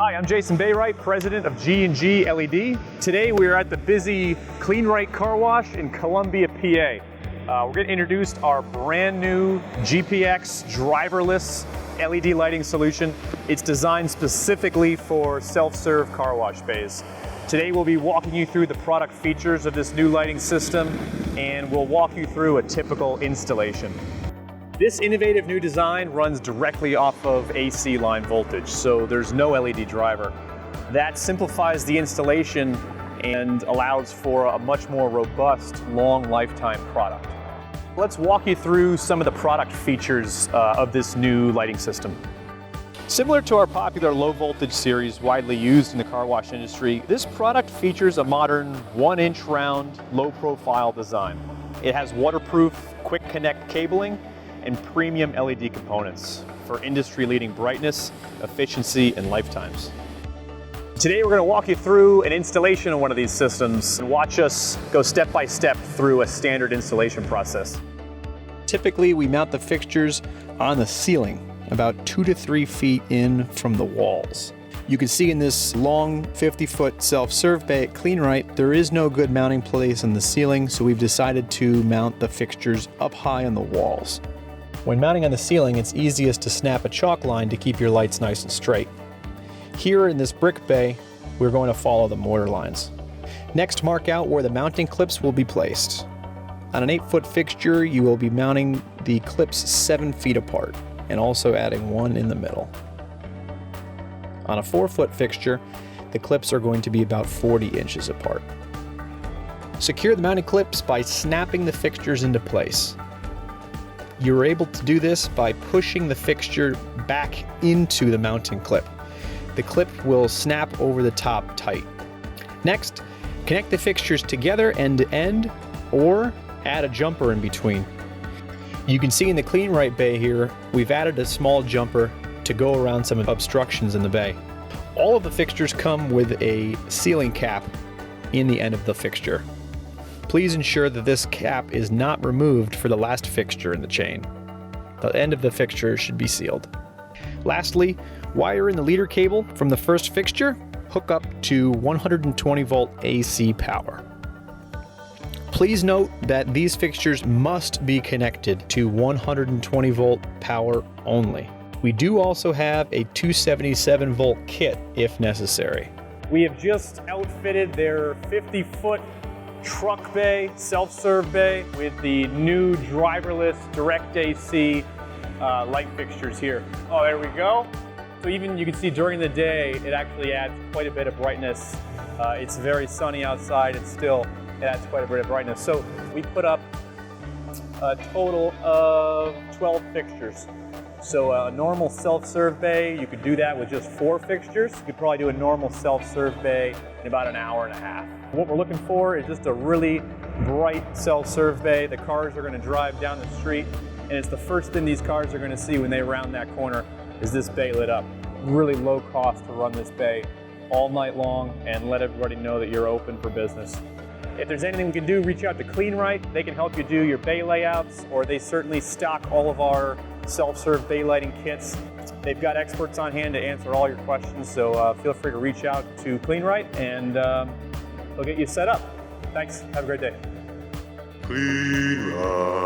Hi, I'm Jason Bayrite, president of G&G LED. Today we are at the busy Kleen-Rite car wash in Columbia, PA. We're going to introduce our brand new GPX driverless LED lighting solution. It's designed specifically for self-serve car wash bays. Today we'll be walking you through the product features of this new lighting system, and we'll walk you through a typical installation. This innovative new design runs directly off of AC line voltage, so there's no LED driver. That simplifies the installation and allows for a much more robust, long lifetime product. Let's walk you through some of the product features of this new lighting system. Similar to our popular low voltage series widely used in the car wash industry, this product features a modern 1-inch round, low profile design. It has waterproof, quick connect cabling and premium LED components for industry-leading brightness, efficiency, and lifetimes. Today we're going to walk you through an installation of one of these systems and watch us go step by step through a standard installation process. Typically, we mount the fixtures on the ceiling, about 2 to 3 feet in from the walls. You can see in this long 50-foot self-serve bay at Kleen-Rite, there is no good mounting place on the ceiling, so we've decided to mount the fixtures up high on the walls. When mounting on the ceiling, it's easiest to snap a chalk line to keep your lights nice and straight. Here in this brick bay, we're going to follow the mortar lines. Next, mark out where the mounting clips will be placed. On an 8-foot fixture, you will be mounting the clips 7 feet apart and also adding one in the middle. On a 4-foot fixture, the clips are going to be about 40 inches apart. Secure the mounting clips by snapping the fixtures into place. You're able to do this by pushing the fixture back into the mounting clip. The clip will snap over the top tight. Next, connect the fixtures together end to end or add a jumper in between. You can see in the Kleen-Rite bay here, we've added a small jumper to go around some obstructions in the bay. All of the fixtures come with a ceiling cap in the end of the fixture. Please ensure that this cap is not removed for the last fixture in the chain. The end of the fixture should be sealed. Lastly, wire in the leader cable from the first fixture, hook up to 120 volt AC power. Please note that these fixtures must be connected to 120 volt power only. We do also have a 277 volt kit if necessary. We have just outfitted their 50-foot truck bay, self-serve bay with the new driverless direct AC light fixtures here. Oh, there we go. So even you can see during the day, it actually adds quite a bit of brightness. It's very sunny outside, and still it adds quite a bit of brightness. So we put up a total of 12 fixtures. So a normal self-serve bay, you could do that with just 4 fixtures. You could probably do a normal self-serve bay in about an hour and a half. What we're looking for is just a really bright self-serve bay. The cars are going to drive down the street, and it's the first thing these cars are going to see when they round that corner is this bay lit up. Really low cost to run this bay all night long and let everybody know that you're open for business. If there's anything we can do, reach out to Kleen-Rite. They can help you do your bay layouts, or they certainly stock all of our self-serve bay lighting kits. They've got experts on hand to answer all your questions, so feel free to reach out to Kleen-Rite and they'll get you set up. Thanks, have a great day. Kleen-Rite.